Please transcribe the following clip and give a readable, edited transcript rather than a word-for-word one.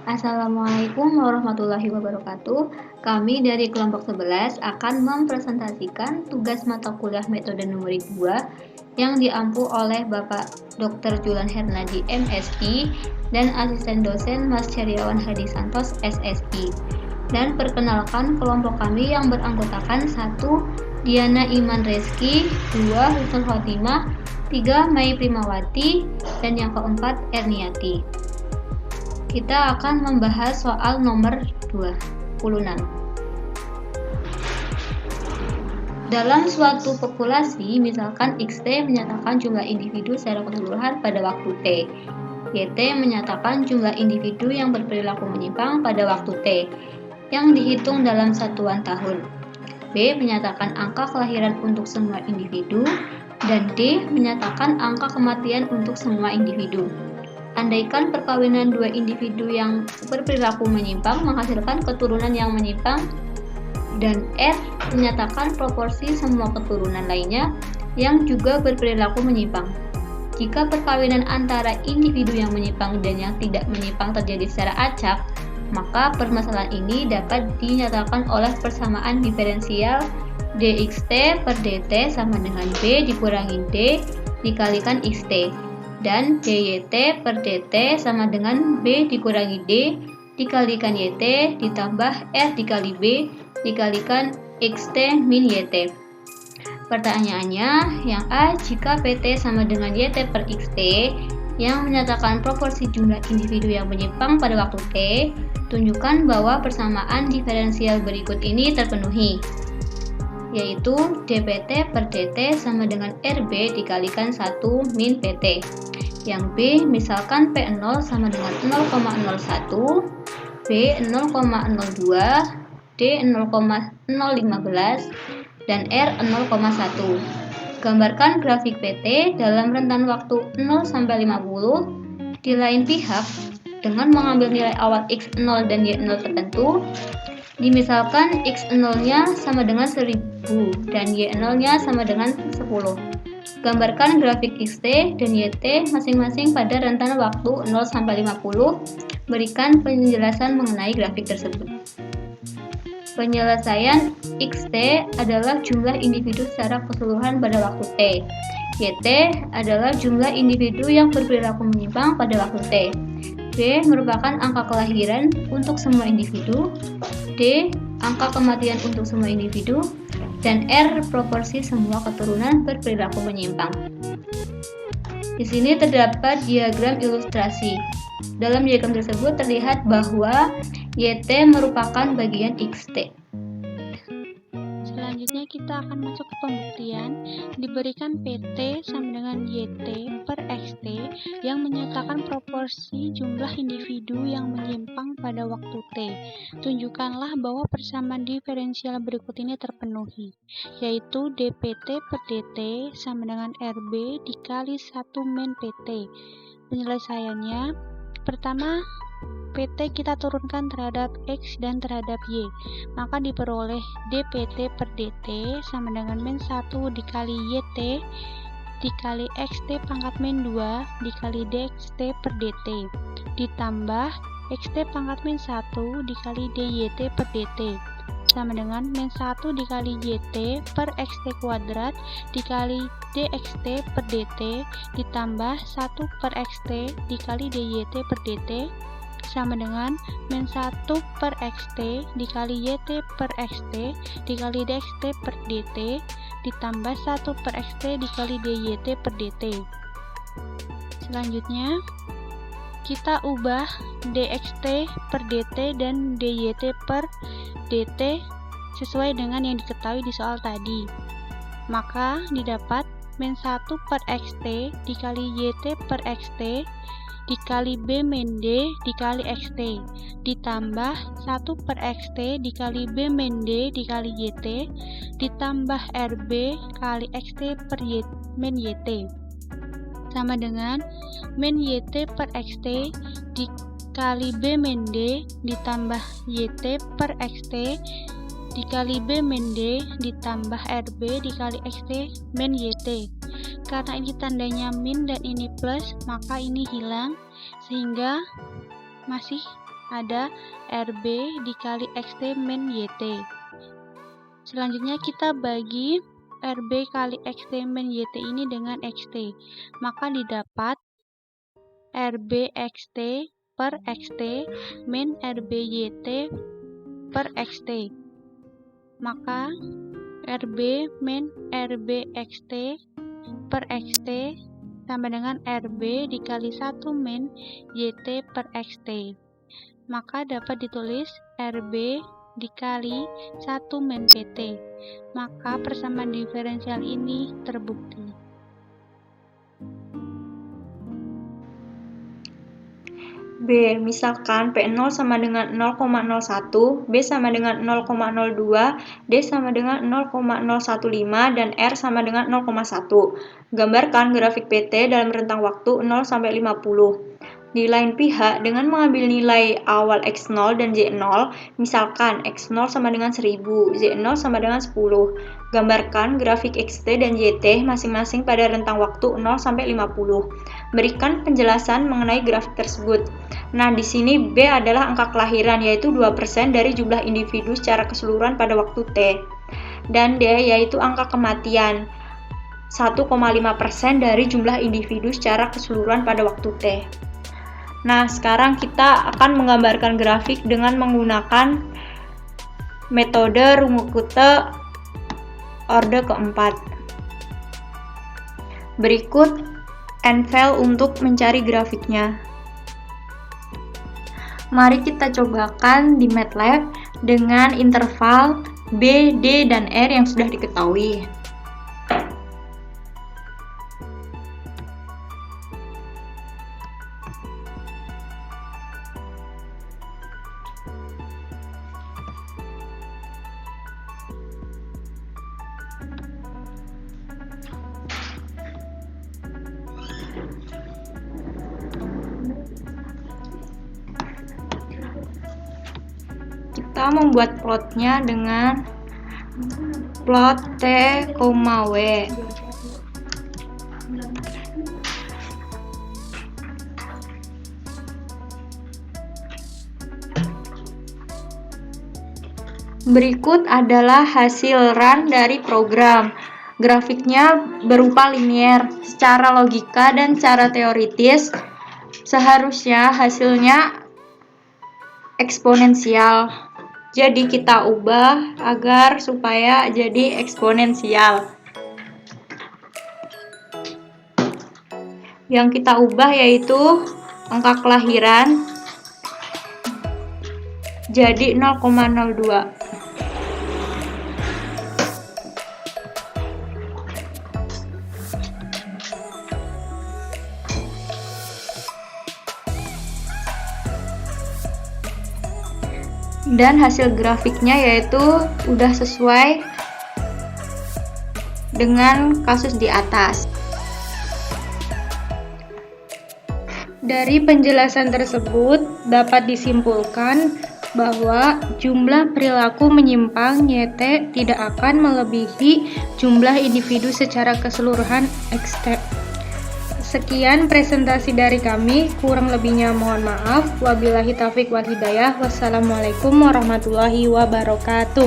Assalamualaikum warahmatullahi wabarakatuh. Kami dari kelompok 11 akan mempresentasikan tugas mata kuliah metode numerik 2 yang diampu oleh Bapak Dr. Julan Hernadi MSI dan asisten dosen Mas Ceriawan Hadi Santos SSI. Dan perkenalkan kelompok kami yang beranggotakan 1. Diana Iman Reski, 2. Husnul Khotimah, 3. Mai Primawati, dan yang keempat Erniati. Kita akan membahas soal nomor 26. Dalam suatu populasi, misalkan XT menyatakan jumlah individu secara keseluruhan pada waktu T. YT menyatakan jumlah individu yang berperilaku menyimpang pada waktu T, yang dihitung dalam satuan tahun. B menyatakan angka kelahiran untuk semua individu, dan D menyatakan angka kematian untuk semua individu. Andaikan perkawinan dua individu yang berperilaku menyimpang menghasilkan keturunan yang menyimpang, dan R menyatakan proporsi semua keturunan lainnya yang juga berperilaku menyimpang. Jika perkawinan antara individu yang menyimpang dan yang tidak menyimpang terjadi secara acak, maka permasalahan ini dapat dinyatakan oleh persamaan diferensial dxt per dt sama dengan B dikurangi D dikalikan xt, dan dyt per dt sama dengan B dikurangi D dikalikan yt ditambah R dikali B dikalikan xt min yt. Pertanyaannya, yang A, jika pt sama dengan yt per xt yang menyatakan proporsi jumlah individu yang menyimpang pada waktu T, tunjukkan bahwa persamaan diferensial berikut ini terpenuhi, yaitu dpt per dt sama dengan rb dikalikan 1 min pt. Yang B, misalkan P0 sama dengan 0,01, B 0,02, D 0,015, dan R 0,1. Gambarkan grafik PT dalam rentan waktu 0-50. Di lain pihak, dengan mengambil nilai awal X0 dan Y0 tertentu, dimisalkan X0-nya sama dengan 1000 dan Y0-nya sama dengan 10. Gambarkan grafik XT dan YT masing-masing pada rentan waktu 0-50. Berikan penjelasan mengenai grafik tersebut. Penyelesaian XT adalah jumlah individu secara keseluruhan pada waktu T. YT adalah jumlah individu yang berperilaku menyimpang pada waktu T. B merupakan angka kelahiran untuk semua individu. D angka kematian untuk semua individu. Dan R proporsi semua keturunan berperilaku menyimpang. Di sini terdapat diagram ilustrasi. Dalam diagram tersebut terlihat bahwa YT merupakan bagian XT. Selanjutnya kita akan masuk ke pembuktian. Diberikan PT sama dengan YT per XT yang menyatakan proporsi jumlah individu yang menyimpang pada waktu T. Tunjukkanlah bahwa persamaan diferensial berikut ini terpenuhi, yaitu dpt per dt sama dengan RB dikali 1 min PT. Penyelesaiannya, pertama, PT kita turunkan terhadap X dan terhadap Y, maka diperoleh dpt per dt sama dengan min 1 dikali YT dikali XT pangkat min 2 dikali dxt per dt ditambah XT pangkat min 1 dikali dyt per dt sama dengan min 1 dikali YT per XT kuadrat dikali dxt per dt ditambah 1 per XT dikali dyt per dt sama dengan min 1 per XT dikali YT per XT dikali dxt per dt ditambah 1 per XT dikali dyt per dt. Selanjutnya, kita ubah dxt per dt dan dyt per dt sesuai dengan yang diketahui di soal tadi. Maka didapat min 1 per XT dikali YT per XT dikali B min D dikali XT ditambah 1 per XT dikali B min D dikali YT ditambah RB kali XT per min YT sama dengan min YT per XT dikali B min D ditambah YT per XT dikali B min D ditambah RB dikali XT min YT. Karena ini tandanya min dan ini plus, maka ini hilang, sehingga masih ada RB dikali XT min YT. Selanjutnya kita bagi RB kali XT min YT ini dengan XT. Maka didapat RB XT per XT min RB YT per XT. Maka RB min RB XT per XT sama dengan RB dikali 1 min YT per XT. Maka dapat ditulis RB dikali 1 min PT. Maka persamaan diferensial ini terbukti. B. Misalkan P0 sama dengan 0,01, B sama dengan 0,02, D sama dengan 0,015, dan R sama dengan 0,1. Gambarkan grafik PT dalam rentang waktu 0 sampai 50. Di lain pihak, dengan mengambil nilai awal X0 dan Y0, misalkan X0 sama dengan 1000, Y0 sama dengan 10. Gambarkan grafik XT dan YT masing-masing pada rentang waktu 0 sampai 50. Berikan penjelasan mengenai grafik tersebut. Nah, di sini B adalah angka kelahiran, yaitu 2% dari jumlah individu secara keseluruhan pada waktu T. Dan D yaitu angka kematian, 1,5% dari jumlah individu secara keseluruhan pada waktu T. Nah, sekarang kita akan menggambarkan grafik dengan menggunakan metode Runge-Kutta orde keempat. Berikut NVL untuk mencari grafiknya. Mari kita cobakan di MATLAB dengan interval B, D, dan R yang sudah diketahui. Kita membuat plotnya dengan plot T, W. Berikut adalah hasil run dari program. Grafiknya berupa linear. Secara logika dan secara teoritis, seharusnya hasilnya eksponensial. Jadi kita ubah agar supaya jadi eksponensial. Yang kita ubah yaitu angka kelahiran jadi 0,02. Dan hasil grafiknya yaitu udah sesuai dengan kasus di atas. Dari penjelasan tersebut dapat disimpulkan bahwa jumlah perilaku menyimpang YT tidak akan melebihi jumlah individu secara keseluruhan XT. Sekian presentasi dari kami, kurang lebihnya mohon maaf. Wabillahi taufiq wal hidayah. Wassalamualaikum warahmatullahi wabarakatuh.